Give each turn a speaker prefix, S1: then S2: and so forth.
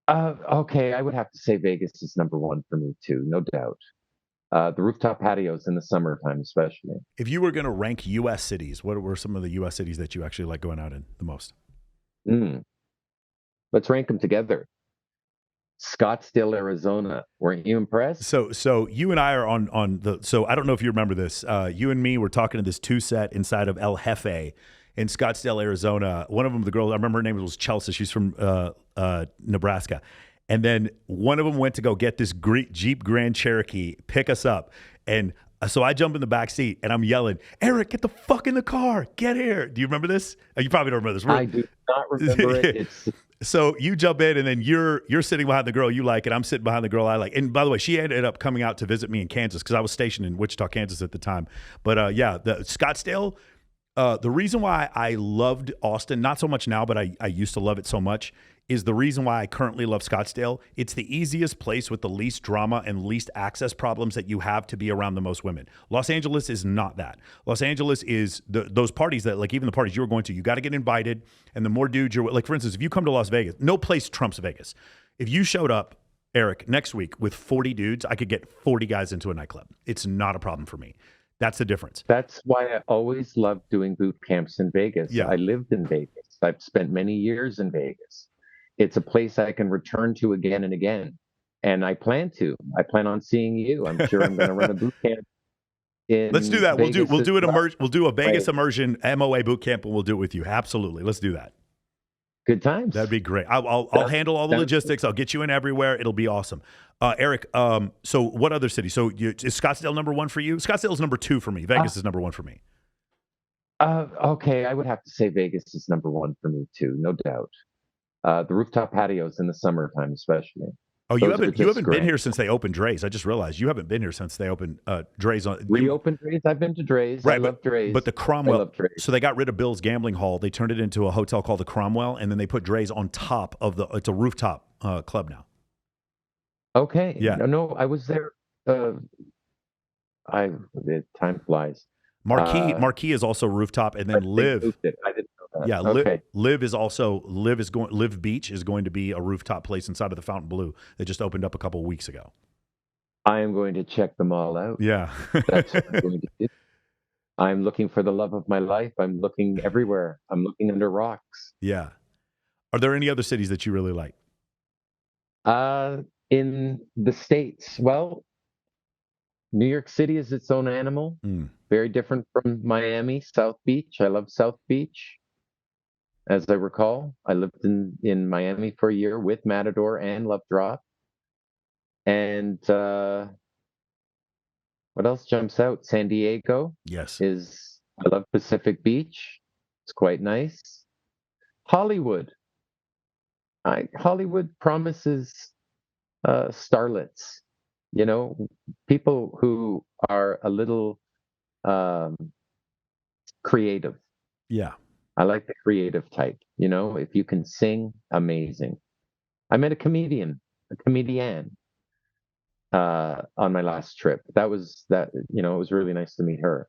S1: Okay, I would have to say Vegas is number one for me too, no doubt. The rooftop patios in the summertime, especially.
S2: If you were going to rank U.S. cities, what were some of the U.S. cities that you actually like going out in the most?
S1: Mm, let's rank them together. Scottsdale, Arizona. Weren't you impressed?
S2: So you and I are on the. So I don't know if you remember this. You and me were talking to this two set inside of El Jefe in Scottsdale, Arizona. One of them, the girl, I remember her name was Chelsea. She's from Nebraska. And then one of them went to go get this Jeep Grand Cherokee, pick us up, and so I jump in the back seat and I'm yelling, "Eric, get the fuck in the car! Get here!" Do you remember this? You probably don't remember
S1: I do not remember it.
S2: this.
S1: It's
S2: So you jump in, and then you're sitting behind the girl you like, and I'm sitting behind the girl I like. And by the way, she ended up coming out to visit me in Kansas because I was stationed in Wichita, Kansas at the time. But yeah, the Scottsdale. The reason why I loved Austin, not so much now, but I used to love it so much, is the reason why I currently love Scottsdale. It's the easiest place with the least drama and least access problems that you have to be around the most women. Los Angeles is not that. Los Angeles is those parties that, like even the parties you were going to, you got to get invited. And the more dudes you're like, for instance, if you come to Las Vegas, no place trumps Vegas. If you showed up, Eric, next week with 40 dudes, I could get 40 guys into a nightclub. It's not a problem for me. That's the difference.
S1: That's why I always loved doing boot camps in Vegas.
S2: Yeah.
S1: I lived in Vegas. I've spent many years in Vegas. It's a place I can return to again and again. And I plan to. I plan on seeing you. I'm sure I'm going to run a boot camp
S2: Let's do
S1: in
S2: that.
S1: Vegas
S2: We'll
S1: as
S2: do an
S1: well.
S2: We'll do a
S1: Right.
S2: Vegas immersion MOA boot camp, and we'll do it with you. Absolutely. Let's do that.
S1: Good times.
S2: That'd be great. I'll
S1: Sounds,
S2: handle all the
S1: sounds
S2: logistics. I'll get you in everywhere. It'll be awesome. Eric, so what other city? So is Scottsdale number one for you? Scottsdale's number two for me.
S1: uh,
S2: Vegas is number one for me.
S1: okay, I would have to say Vegas is number one for me too, no doubt. The rooftop patios in the summertime, especially.
S2: Oh,
S1: Those are
S2: you
S1: just
S2: haven't been
S1: grand.
S2: here since they opened Dre's. I just realized you haven't been here since they opened Dre's on you.
S1: Reopened Dre's. I've been to Dre's. I
S2: Right,
S1: love
S2: but
S1: Dre's.
S2: the
S1: I
S2: Cromwell.
S1: love Dre's.
S2: So they got rid of Bill's Gambling Hall. They turned it into a hotel called the Cromwell, and then they put Dre's on top of the. It's a rooftop club now.
S1: Okay.
S2: Yeah,
S1: No, no, I was there. Uh, the time flies. Uh,
S2: Marquee is also rooftop, and then
S1: but they
S2: Live.
S1: moved it. I didn't know
S2: Yeah,
S1: that. Okay.
S2: Live Beach is going to be a rooftop place inside of the Fountain Blue that just opened up a couple of weeks ago.
S1: I am going to check them all out.
S2: Yeah.
S1: That's what I'm going to do. I'm looking for the love of my life. I'm looking everywhere. I'm looking under rocks.
S2: Yeah. Are there any other cities that you really like?
S1: Uh, in the States, well, New York City is its own animal,
S2: Mm.
S1: very different from Miami. South Beach. I love South Beach. As I recall, I lived in Miami for a year with Matador and Love Drop. And what else jumps out? San Diego
S2: Yes.
S1: is, I love Pacific Beach. It's quite nice. Hollywood. Hollywood promises starlets, you know, people who are a little um, creative.
S2: Yeah.
S1: I like the creative type, you know, if you can sing, amazing. I met a comedian on my last trip. That was that, you know, it was really nice to meet her.